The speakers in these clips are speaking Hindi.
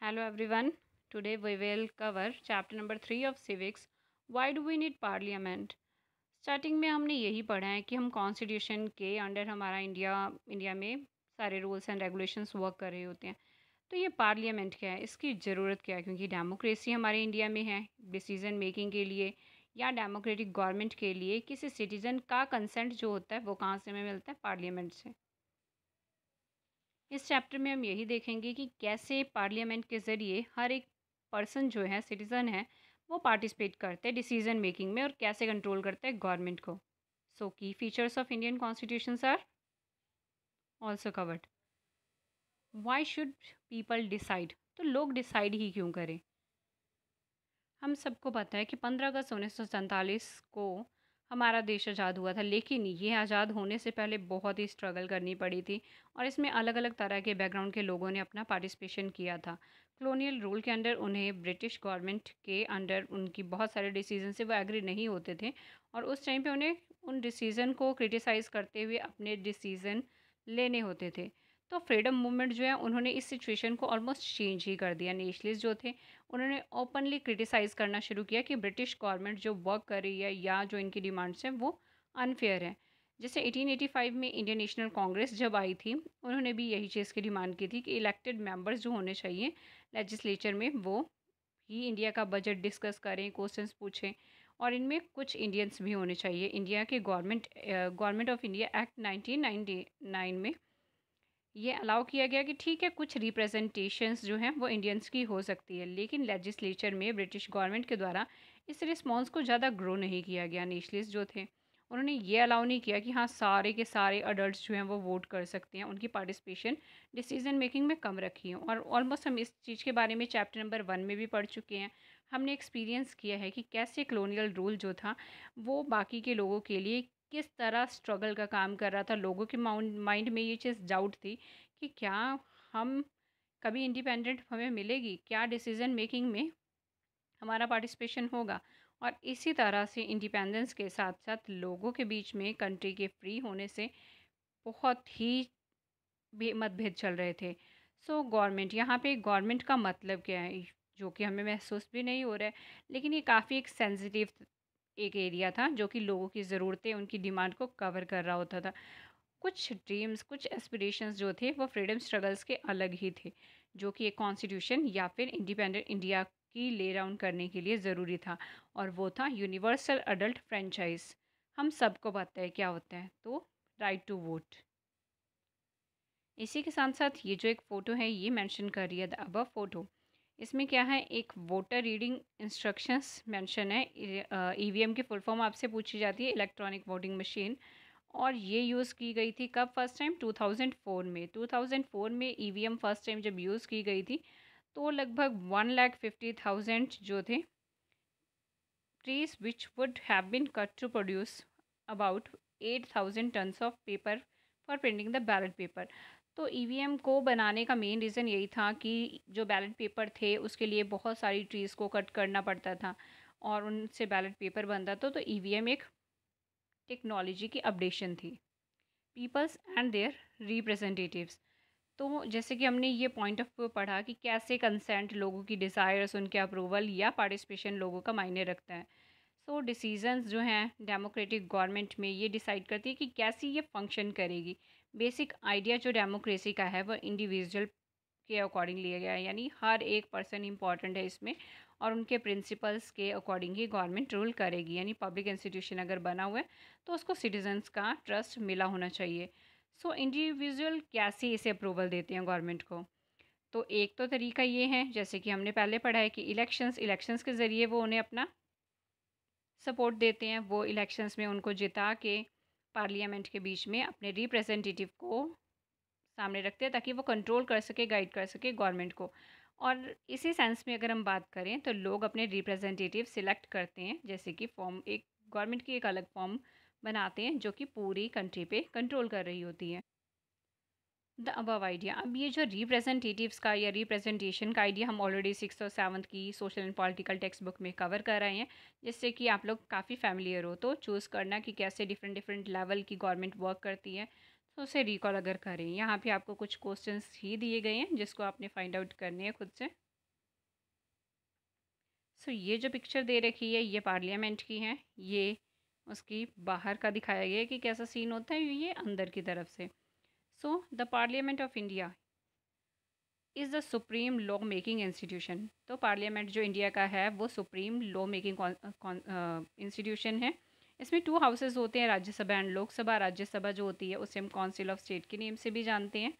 Hello everyone. Today we will cover chapter number 3 of civics. Why do we need parliament? Starting में हमने यही पढ़ा है कि हम कॉन्स्टिट्यूशन के अंडर हमारा इंडिया में सारे रूल्स एंड रेगुलेशंस वर्क कर रहे होते हैं। तो ये पार्लियामेंट क्या है, इसकी ज़रूरत क्या है, क्योंकि डेमोक्रेसी हमारे इंडिया में है। डिसीजन मेकिंग के लिए या डेमोक्रेटिक गवर्नमेंट के लिए किसी सिटीज़न का कंसेंट जो होता है वो कहाँ से हमें मिलता है? पार्लियामेंट से। इस चैप्टर में हम यही देखेंगे कि कैसे पार्लियामेंट के ज़रिए हर एक पर्सन जो है, सिटीज़न है, वो पार्टिसिपेट करते हैं डिसीजन मेकिंग में और कैसे कंट्रोल करते हैं गवर्नमेंट को। So key features of Indian constitutions are also covered. Why should people decide? तो लोग डिसाइड ही क्यों करें? हम सबको पता है कि 15 अगस्त 1947 को हमारा देश आज़ाद हुआ था, लेकिन ये आज़ाद होने से पहले बहुत ही स्ट्रगल करनी पड़ी थी और इसमें अलग अलग तरह के बैकग्राउंड के लोगों ने अपना पार्टिसिपेशन किया था। कॉलोनियल रूल के अंडर उन्हें ब्रिटिश गवर्नमेंट के अंडर उनकी बहुत सारे डिसीजन से वो एग्री नहीं होते थे और उस टाइम पे उन्हें उन डिसीज़न को क्रिटिसाइज़ करते हुए अपने डिसीज़न लेने होते थे। तो फ्रीडम मूवमेंट जो है, उन्होंने इस सिचुएशन को ऑलमोस्ट चेंज ही कर दिया। नेशनलिस्ट जो थे, उन्होंने ओपनली क्रिटिसाइज़ करना शुरू किया कि ब्रिटिश गवर्नमेंट जो वर्क कर रही है या जो इनकी डिमांड्स हैं वो अनफेयर है। जैसे 1885 में इंडियन नेशनल कांग्रेस जब आई थी, उन्होंने भी यही चीज़ की डिमांड की थी कि इलेक्टेड मेंबर्स जो होने चाहिए लेजिस्लेचर में, वो ही इंडिया का बजट डिस्कस करें, क्वेश्चंस पूछें और इनमें कुछ इंडियंस भी होने चाहिए। इंडिया के गवर्नमेंट ऑफ इंडिया एक्ट 1999 में ये अलाउ किया गया कि ठीक है, कुछ रिप्रेजेंटेशंस जो हैं वो इंडियंस की हो सकती है, लेकिन लेजिस्लेचर में ब्रिटिश गवर्नमेंट के द्वारा इस रिस्पॉन्स को ज़्यादा ग्रो नहीं किया गया। नेशनलिस्ट जो थे, उन्होंने ये अलाउ नहीं किया कि हाँ, सारे के सारे अडल्ट्स जो हैं वो वोट कर सकते हैं, उनकी पार्टिसिपेशन डिसीजन मेकिंग में कम रखी है। और ऑलमोस्ट हम इस चीज़ के बारे में चैप्टर नंबर 1 में भी पढ़ चुके हैं। हमने एक्सपीरियंस किया है कि कैसे कॉलोनियल रूल जो था वो बाकी के लोगों के लिए किस तरह स्ट्रगल का काम कर रहा था। लोगों के माइंड में ये चीज़ डाउट थी कि क्या हम कभी इंडिपेंडेंट हमें मिलेगी, क्या डिसीजन मेकिंग में हमारा पार्टिसिपेशन होगा। और इसी तरह से इंडिपेंडेंस के साथ साथ लोगों के बीच में कंट्री के फ्री होने से बहुत ही मतभेद चल रहे थे। सो गवर्नमेंट, यहाँ पे गवर्नमेंट का मतलब क्या है, जो कि हमें महसूस भी नहीं हो रहा है, लेकिन ये काफ़ी एक सेंसिटिव एक एरिया था जो कि लोगों की ज़रूरतें, उनकी डिमांड को कवर कर रहा होता था। कुछ ड्रीम्स, कुछ एस्पिरेशंस जो थे वो फ्रीडम स्ट्रगल्स के अलग ही थे, जो कि एक कॉन्स्टिट्यूशन या फिर इंडिपेंडेंट इंडिया की ले राउंड करने के लिए ज़रूरी था। और वो था यूनिवर्सल अडल्ट फ्रेंचाइज। हम सबको पता है क्या होता है, तो राइट टू वोट। इसी के साथ साथ ये जो एक फ़ोटो है ये मेंशन कर रही है द अबव फ़ोटो। इसमें क्या है, एक वोटर रीडिंग इंस्ट्रक्शंस मेंशन है। ईवीएम की फुल फॉर्म आपसे पूछी जाती है, इलेक्ट्रॉनिक वोटिंग मशीन। और ये यूज़ की गई थी कब? फर्स्ट टाइम 2004 में। 2004 में ईवीएम फर्स्ट टाइम जब यूज़ की गई थी, तो लगभग 1,50,000 जो थे trees which would have been cut to produce about 8,000 tons of paper for printing the ballot paper. तो ईवीएम को बनाने का मेन रीज़न यही था कि जो बैलेट पेपर थे उसके लिए बहुत सारी ट्रीज़ को कट करना पड़ता था और उनसे बैलेट पेपर बनता था। तो ईवीएम एक टेक्नोलॉजी की अपडेशन थी। Peoples and their representatives. तो जैसे कि हमने ये पॉइंट ऑफ व्यू पढ़ा कि कैसे कंसेंट, लोगों की डिज़ायर्स, उनके अप्रूवल या पार्टिसिपेशन लोगों का मायने रखता है। सो डिसीजंस जो हैं डेमोक्रेटिक गवर्नमेंट में ये डिसाइड करती है कि कैसी ये फंक्शन करेगी। बेसिक आइडिया जो डेमोक्रेसी का है वो इंडिविजुअल के अकॉर्डिंग लिया गया है, यानी हर एक पर्सन इम्पॉर्टेंट है इसमें और उनके प्रिंसिपल्स के अकॉर्डिंग ही गवर्नमेंट रूल करेगी। यानी पब्लिक इंस्टीट्यूशन अगर बना हुआ है तो उसको सिटीजन्स का ट्रस्ट मिला होना चाहिए। सो इंडिविजुअल कैसे इसे अप्रूवल देते हैं गवर्नमेंट को? तो एक तो तरीका ये है, जैसे कि हमने पहले पढ़ा है कि इलेक्शंस इलेक्शंस के ज़रिए वो उन्हें अपना सपोर्ट देते हैं। वो इलेक्शंस में उनको जिता के पार्लियामेंट के बीच में अपने रिप्रेजेंटेटिव को सामने रखते हैं ताकि वो कंट्रोल कर सके, गाइड कर सके गवर्नमेंट को। और इसी सेंस में अगर हम बात करें तो लोग अपने रिप्रेजेंटेटिव सिलेक्ट करते हैं, जैसे कि फॉर्म एक गवर्नमेंट की एक अलग फॉर्म बनाते हैं जो कि पूरी कंट्री पे कंट्रोल कर रही होती है। The above idea. अब ये जो रिप्रेजेंटेटिव्स का या रिप्रेजेंटेशन का आइडिया हम ऑलरेडी 6th और 7th की social and political text book में कवर कर रहे हैं, जिससे कि आप लोग काफ़ी फैमिलियर हो। तो चूज़ करना कि कैसे डिफरेंट डिफरेंट लेवल की गवर्नमेंट वर्क करती है, तो उसे रिकॉल अगर करें। यहाँ पे आपको कुछ क्वेश्चंस ही दिए गए हैं जिसको आपने फाइंड आउट करने हैं खुद से। ये जो पिक्चर दे रखी है ये पार्लियामेंट की है। ये उसकी बाहर का दिखाया गया है कि कैसा सीन होता है, ये अंदर की तरफ से। The parliament of India is the supreme law making institution. तो पार्लियामेंट जो इंडिया का है वो सुप्रीम लॉ मेकिंग इंस्टीट्यूशन है। इसमें 2 हाउसेस होते हैं, राज्यसभा एंड लोकसभा। राज्यसभा जो होती है उसे हम काउंसिल ऑफ स्टेट के नेम से भी जानते हैं।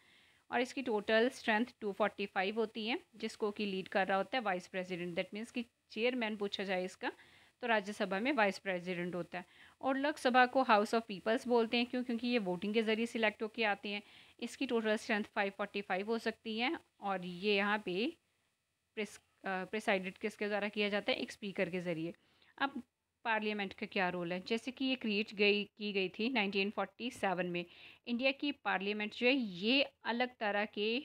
और इसकी टोटल स्ट्रेंथ 245 होती है, जिसको कि लीड कर रहा होता है वाइस प्रेसिडेंट। दैट मीन्स कि चेयरमैन पूछा जाए इसका तो राज्यसभा में वाइस प्रेसिडेंट होता है। और लोकसभा को हाउस ऑफ पीपल्स बोलते हैं, क्यों? क्योंकि ये वोटिंग के ज़रिए सिलेक्ट होकर आते हैं। इसकी टोटल स्ट्रेंथ 545 हो सकती है। और ये यहाँ पे प्रिसाइडेड किसके द्वारा किया जाता है? एक स्पीकर के ज़रिए। अब पार्लियामेंट का क्या रोल है? जैसे कि ये की गई थी 1947 में। इंडिया की पार्लियामेंट जो है ये अलग तरह के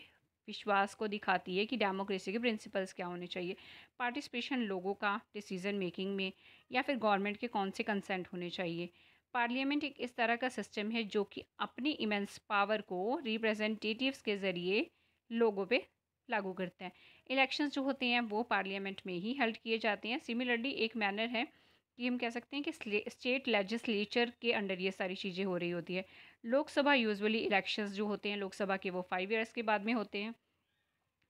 विश्वास को दिखाती है कि डेमोक्रेसी के प्रिंसिपल्स क्या होने चाहिए। पार्टिसिपेशन लोगों का डिसीजन मेकिंग में, या फिर गवर्नमेंट के कौन से कंसेंट होने चाहिए। पार्लियामेंट एक इस तरह का सिस्टम है जो कि अपनी इमेंस पावर को रिप्रेजेंटेटिव्स के ज़रिए लोगों पे लागू करता है। इलेक्शंस जो होते हैं वो पार्लियामेंट में ही हेल्ड किए जाते हैं। सिमिलरली एक मैनर है कि हम कह सकते हैं कि स्टेट लेजिस्लेचर के अंडर ये सारी चीज़ें हो रही होती है। लोकसभा यूजुअली इलेक्शंस जो होते हैं लोकसभा के वो 5 ईयर्स के बाद में होते हैं।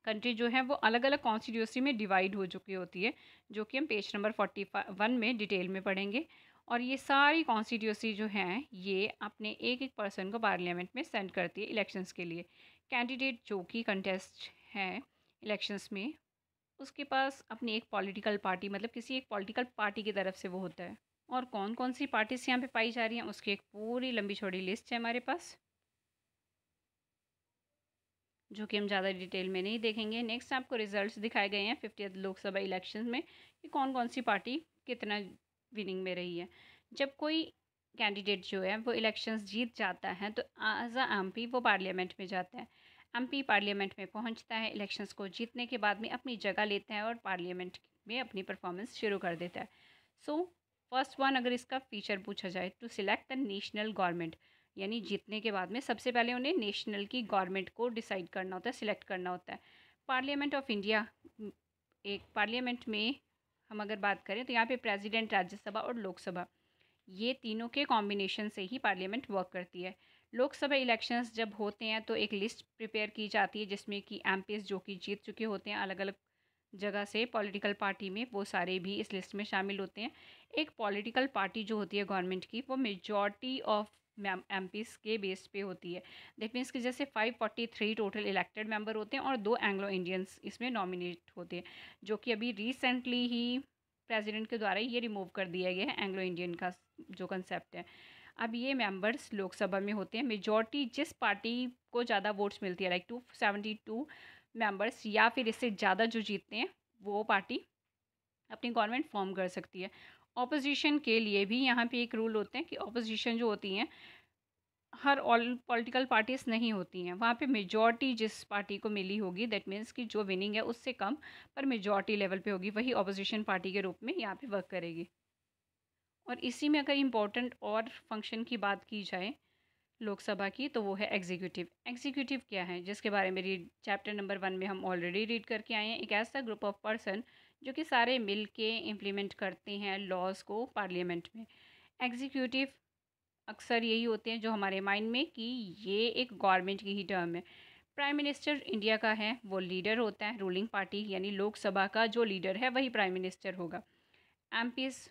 कंट्री जो है वो अलग अलग कॉन्स्टिट्यूंसी में डिवाइड हो चुकी होती है, जो कि हम पेज नंबर 41 में डिटेल में पढ़ेंगे। और ये सारी कॉन्स्टिट्यूंसी जो हैं ये अपने एक एक पर्सन को पार्लियामेंट में सेंड करती है इलेक्शंस के लिए। कैंडिडेट जो कि कंटेस्ट है इलेक्शंस में, उसके पास अपनी एक पॉलिटिकल पार्टी, मतलब किसी एक पॉलिटिकल पार्टी की तरफ से वो होता है। और कौन कौन सी पार्टीज यहाँ पे पाई जा रही हैं उसकी एक पूरी लंबी चौड़ी लिस्ट है हमारे पास, जो कि हम ज़्यादा डिटेल में नहीं देखेंगे। नेक्स्ट आपको रिजल्ट्स दिखाए गए हैं 50th लोकसभा इलेक्शन में कि कौन कौन सी पार्टी कितना विनिंग में रही है। जब कोई कैंडिडेट जो है वो इलेक्शंस जीत जाता है तो एज अ एमपी वो पार्लियामेंट में जाता है। एमपी पार्लियामेंट में पहुंचता है, इलेक्शंस को जीतने के बाद में अपनी जगह लेता है और पार्लियामेंट में अपनी परफॉर्मेंस शुरू कर देता है। फर्स्ट वन अगर इसका फीचर पूछा जाए, to select the national government, यानी जीतने के बाद में सबसे पहले उन्हें नेशनल की गवर्नमेंट को डिसाइड करना होता है, सिलेक्ट करना होता है। पार्लियामेंट ऑफ इंडिया, एक पार्लियामेंट में हम अगर बात करें तो यहाँ पे प्रेसिडेंट, राज्यसभा और लोकसभा, ये तीनों के कॉम्बिनेशन से ही पार्लियामेंट वर्क करती है। लोकसभा इलेक्शंस जब होते हैं तो एक लिस्ट प्रिपेयर की जाती है जिसमें कि एमपीज जो कि जीत चुके होते हैं अलग अलग जगह से पॉलिटिकल पार्टी में, वो सारे भी इस लिस्ट में शामिल होते हैं। एक पॉलिटिकल पार्टी जो होती है गवर्नमेंट की वो मेजॉरिटी ऑफ एमपीज के बेस पे होती है। दैट मीन्स कि जैसे 543 टोटल इलेक्टेड मेंबर होते हैं और 2 एंग्लो इंडियंस इसमें नॉमिनेट होते हैं, जो कि अभी रिसेंटली ही प्रेसिडेंट के द्वारा ये रिमूव कर दिया गया है एंग्लो इंडियन का जो कंसेप्ट है। अब ये मेंबर्स लोकसभा में होते हैं। मेजॉरिटी जिस पार्टी को ज़्यादा वोट्स मिलती है, लाइक 272 मेंबर्स या फिर इससे ज़्यादा जो जीतते हैं वो पार्टी अपनी गवर्नमेंट फॉर्म कर सकती है। ऑपोजिशन के लिए भी यहाँ पे एक रूल होते हैं कि ऑपोजिशन जो होती हैं हर ऑल पॉलिटिकल पार्टीज नहीं होती हैं, वहाँ पे मेजॉरिटी जिस पार्टी को मिली होगी, दैट मीन्स कि जो विनिंग है उससे कम पर मेजॉरिटी लेवल पे होगी, वही ऑपोजिशन पार्टी के रूप में यहाँ पे वर्क करेगी। और इसी में अगर इम्पोर्टेंट और फंक्शन की बात की जाए लोकसभा की, तो वो है एग्जीक्यूटिव। एग्जीक्यूटिव क्या है जिसके बारे में रीड चैप्टर नंबर 1 में हम ऑलरेडी रीड करके आए हैं। एक ऐसा ग्रुप ऑफ पर्सन जो कि सारे मिल के इम्प्लीमेंट करते हैं लॉज को पार्लियामेंट में। एग्जीक्यूटिव अक्सर यही होते हैं जो हमारे माइंड में कि ये एक गवर्नमेंट की ही टर्म है। प्राइम मिनिस्टर इंडिया का है, वो लीडर होता है रूलिंग पार्टी, यानी लोकसभा का जो लीडर है वही प्राइम मिनिस्टर होगा। एमपीज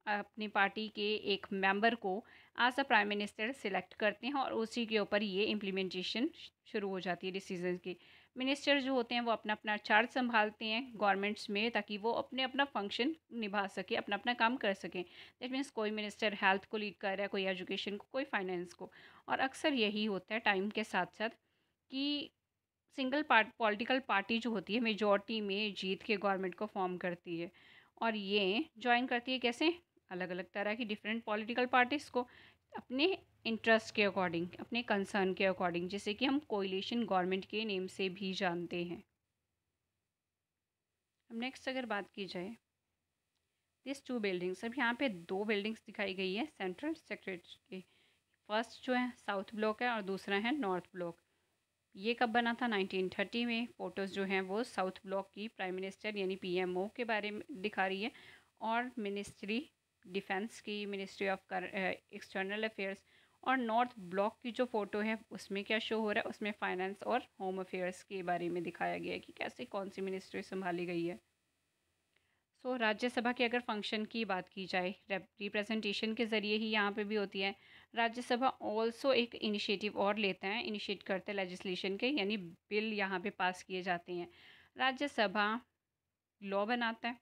अपनी पार्टी के एक मेंबर को as a prime minister select करते हैं और उसी के ऊपर ये इम्प्लीमेंटेशन शुरू हो जाती है डिसीजंस की। मिनिस्टर जो होते हैं वो अपना अपना चार्ज संभालते हैं गवर्नमेंट्स में, ताकि वो अपने अपना फंक्शन निभा सके, अपना अपना काम कर सकें। दैट मीन्स कोई मिनिस्टर हेल्थ को लीड कर रहा है, कोई एजुकेशन को, कोई फाइनेंस को। और अक्सर यही होता है टाइम के साथ साथ कि सिंगल पॉलिटिकल पार्टी जो होती है मेजॉरिटी में जीत के गवर्नमेंट को फॉर्म करती है। और ये ज्वाइन करती है कैसे? अलग अलग तरह की डिफरेंट पॉलिटिकल पार्टीज़ को अपने इंटरेस्ट के अकॉर्डिंग, अपने कंसर्न के अकॉर्डिंग, जिसे कि हम कोalition गवर्नमेंट के नेम से भी जानते हैं। अब नेक्स्ट अगर बात की जाए दिस 2 बिल्डिंग्स, अब यहाँ पे 2 बिल्डिंग्स दिखाई गई है सेंट्रल सेक्रेटरी की। फर्स्ट जो है साउथ ब्लॉक है और दूसरा है नॉर्थ ब्लॉक। ये कब बना था? 1930 में। फ़ोटोज़ जो हैं वो साउथ ब्लॉक की प्राइम मिनिस्टर यानी पीएमओ के बारे में दिखा रही है, और मिनिस्ट्री डिफेंस की, मिनिस्ट्री ऑफ एक्सटर्नल अफेयर्स, और नॉर्थ ब्लॉक की जो फ़ोटो है उसमें क्या शो हो रहा है, उसमें फाइनेंस और होम अफेयर्स के बारे में दिखाया गया है कि कैसे कौन सी मिनिस्ट्री संभाली गई है। सो राज्यसभा के अगर फंक्शन की बात की जाए, रिप्रेजेंटेशन के ज़रिए ही यहाँ पे भी होती है। राज्यसभा ऑल्सो एक इनिशिएटिव और लेते हैं, इनिशिएट करते हैं लेजिस्लेशन के, यानी बिल यहाँ पे पास किए जाते हैं। राज्यसभा लॉ बनाता है,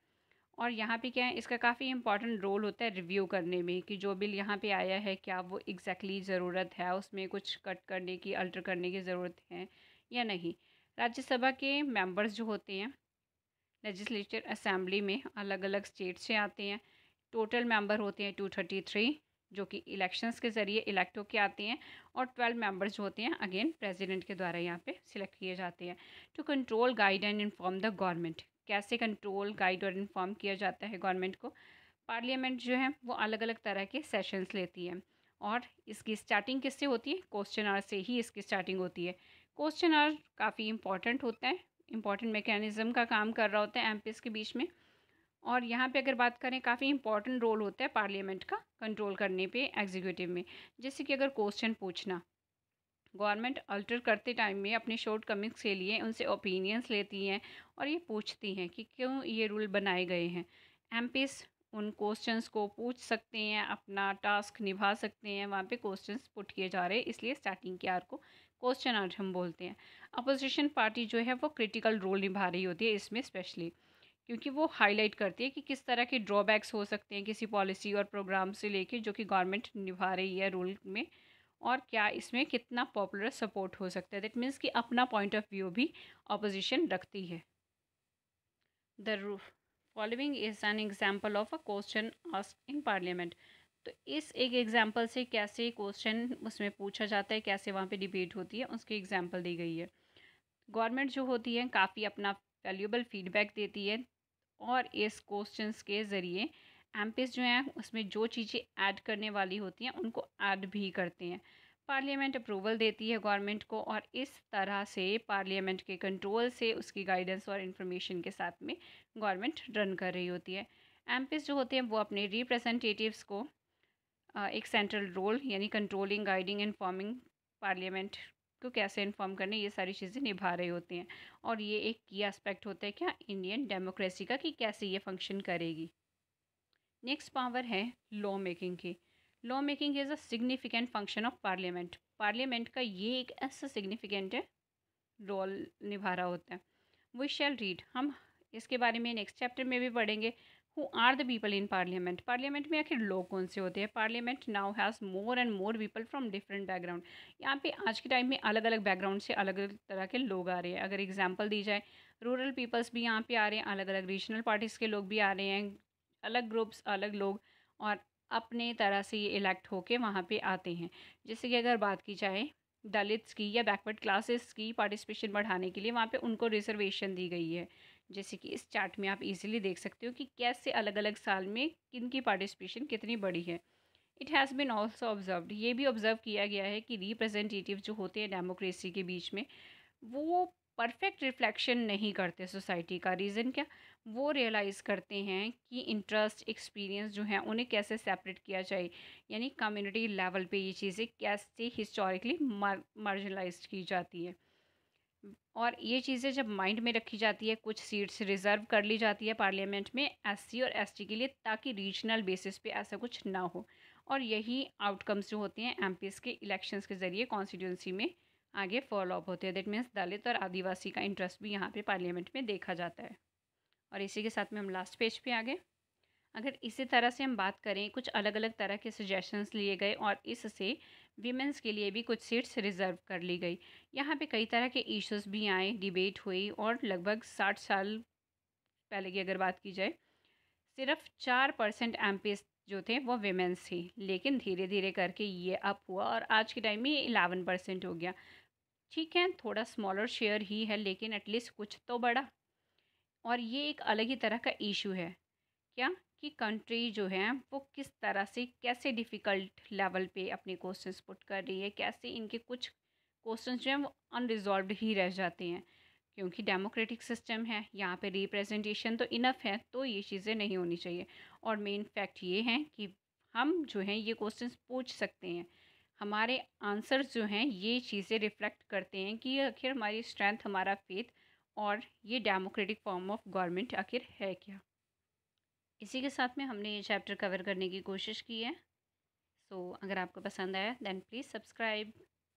और यहाँ पे क्या है, इसका काफ़ी इंपॉर्टेंट रोल होता है रिव्यू करने में कि जो बिल यहाँ पे आया है क्या वो एग्जैक्टली ज़रूरत है, उसमें कुछ कट करने की, अल्टर करने की ज़रूरत है या नहीं। राज्यसभा के मेंबर्स जो होते हैं लेजिस्लेचर असेंबली में अलग अलग स्टेट से आते हैं। टोटल मेंबर होते हैं 233, जो कि इलेक्शंस के ज़रिए इलेक्ट होके आते हैं, और 12 मेंबर्स जो होते हैं अगेन प्रेसिडेंट के द्वारा यहाँ पे सिलेक्ट किए जाते हैं। To control, guide and inform the government, कैसे कंट्रोल, गाइड और इन्फॉर्म किया जाता है गवर्नमेंट को? पार्लियामेंट जो है वो अलग अलग तरह के सेशंस लेती है, और इसकी स्टार्टिंग किससे होती है? क्वेश्चन आवर से ही इसकी स्टार्टिंग होती है। क्वेश्चन आवर काफ़ी इंपॉर्टेंट होता है, इंपॉर्टेंट मैकेनिज्म का काम कर रहा होता है एमपीएस के बीच में। और यहाँ पे अगर बात करें, काफ़ी इंपॉर्टेंट रोल होता है पार्लियामेंट का कंट्रोल करने पे एग्जीक्यूटिव में। जैसे कि अगर क्वेश्चन पूछना, गवर्नमेंट अल्टर करते टाइम में अपने शॉर्ट कमिंग्स के लिए उनसे ओपिनियंस लेती हैं, और ये पूछती हैं कि क्यों ये रूल बनाए गए हैं। एमपीस उन क्वेश्चंस को पूछ सकते हैं, अपना टास्क निभा सकते हैं, वहाँ पे क्वेश्चंस पुट किए जा रहे हैं, इसलिए स्टार्टिंग के आर को क्वेश्चन आर हम बोलते हैं। अपोजिशन पार्टी जो है वो क्रिटिकल रोल निभा रही होती है इसमें स्पेशली, क्योंकि वो हाईलाइट करती है कि किस तरह के ड्रॉबैक्स हो सकते हैं किसी पॉलिसी और प्रोग्राम से लेके जो कि गवर्नमेंट निभा रही है रूल में, और क्या इसमें कितना पॉपुलर सपोर्ट हो सकता है। दैट मीन्स कि अपना पॉइंट ऑफ व्यू भी अपोजिशन रखती है। The following is an example of a question asked in parliament. तो इस एक एग्जाम्पल से कैसे क्वेश्चन उसमें पूछा जाता है, कैसे वहाँ पे डिबेट होती है, उसकी एग्जाम्पल दी गई है। गवर्नमेंट जो होती है काफ़ी अपना वैल्यूएबल फीडबैक देती है, और इस क्वेश्चंस के ज़रिए एमपीस जो हैं उसमें जो चीज़ें ऐड करने वाली होती हैं उनको ऐड भी करते हैं। पार्लियामेंट अप्रूवल देती है गवर्नमेंट को, और इस तरह से पार्लियामेंट के कंट्रोल से, उसकी गाइडेंस और इन्फॉर्मेशन के साथ में गवर्नमेंट रन कर रही होती है। एमपीस जो होते हैं वो अपने रिप्रेजेंटेटिव्स को एक सेंट्रल रोल यानी कंट्रोलिंग, गाइडिंग, इन्फॉर्मिंग पार्लियामेंट को कैसे इन्फॉर्म करने, ये सारी चीज़ें निभा रहे होते हैं। और ये एक की एस्पेक्ट होता है क्या, इंडियन डेमोक्रेसी का, कि कैसे ये फंक्शन करेगी। नेक्स्ट पावर है लॉ मेकिंग की। Law making is a significant function of parliament. Parliament का ये एक ऐसा सिग्निफिकेंट है रोल निभा रहा होता है। वी शैल रीड, हम इसके बारे में नेक्स्ट चैप्टर में भी पढ़ेंगे। Who are the people in parliament, parliament में आखिर लोग कौन से होते हैं? Parliament now has more and more people from different background. यहाँ पे आज के टाइम में अलग अलग बैकग्राउंड से अलग अलग तरह के लोग आ रहे हैं। अगर एग्जाम्पल दी जाए, रूरल पीपल्स भी यहाँ पे आ रहे हैं, अलग अलग रीजनल पार्टीज़ के लोग भी आ रहे हैं, अलग ग्रुप्स, अलग लोग, और अपने तरह से ये इलेक्ट होके वहाँ पे आते हैं। जैसे कि अगर बात की जाए दलित्स की या बैकवर्ड क्लासेस की पार्टिसिपेशन बढ़ाने के लिए, वहाँ पे उनको रिजर्वेशन दी गई है। जैसे कि इस चार्ट में आप इजीली देख सकते हो कि कैसे अलग अलग साल में किन की पार्टिसिपेशन कितनी बड़ी है। It has been also observed, ये भी ऑब्जर्व किया गया है कि रिप्रेजेंटेटिव जो होते हैं डेमोक्रेसी के बीच में, वो परफेक्ट रिफ्लेक्शन नहीं करते सोसाइटी का। रीज़न क्या? वो रियलाइज़ करते हैं कि इंटरेस्ट, एक्सपीरियंस जो हैं उन्हें कैसे सेपरेट किया जाए, यानी कम्युनिटी लेवल पे ये चीज़ें कैसे हिस्टोरिकली मार्जिनलाइज्ड की जाती है। और ये चीज़ें जब माइंड में रखी जाती है, कुछ सीट्स रिज़र्व कर ली जाती है पार्लियामेंट में एससी और एसटी के लिए, ताकि रीजनल बेसिस पे ऐसा कुछ ना हो। और यही आउटकम्स जो होते हैं एमपीएस के इलेक्शंस के ज़रिए कॉन्स्टिट्यूंसी में आगे फॉलो अप होते हैं। दैट मीन्स दलित और आदिवासी का इंटरेस्ट भी यहाँ पे पार्लियामेंट में देखा जाता है। और इसी के साथ में हम लास्ट पेज पे आ गए। अगर इसी तरह से हम बात करें, कुछ अलग अलग तरह के सजेशंस लिए गए, और इससे वीमेंस के लिए भी कुछ सीट्स रिजर्व कर ली गई। यहाँ पे कई तरह के इश्यूज भी आए, डिबेट हुई, और लगभग 60 साल पहले की अगर बात की जाए, सिर्फ 4% एम जो थे वो वीमेंस थी। लेकिन धीरे धीरे करके ये अप हुआ, और आज के टाइम में ये 11% हो गया। ठीक है, थोड़ा स्मॉलर शेयर ही है, लेकिन एटलीस्ट कुछ तो बढ़ा। और ये एक अलग ही तरह का इशू है, क्या, कि कंट्री जो है वो किस तरह से, कैसे डिफ़िकल्ट लेवल पे अपने क्वेश्चंस पुट कर रही है, कैसे इनके कुछ क्वेश्चन जो हैं वो अनरिजॉल्व्ड ही रह जाते हैं, क्योंकि डेमोक्रेटिक सिस्टम है, यहाँ पे रिप्रेजेंटेशन तो इनफ है, तो ये चीज़ें नहीं होनी चाहिए। और मेन फैक्ट ये है कि हम जो हैं ये क्वेश्चंस पूछ सकते हैं, हमारे आंसर्स जो हैं ये चीज़ें रिफ्लेक्ट करते हैं कि ये आखिर हमारी स्ट्रेंथ, हमारा फेथ और ये डेमोक्रेटिक फॉर्म ऑफ गवर्नमेंट आखिर है क्या। इसी के साथ में हमने ये चैप्टर कवर करने की कोशिश की है। सो अगर आपको पसंद आया देन प्लीज़ सब्सक्राइब।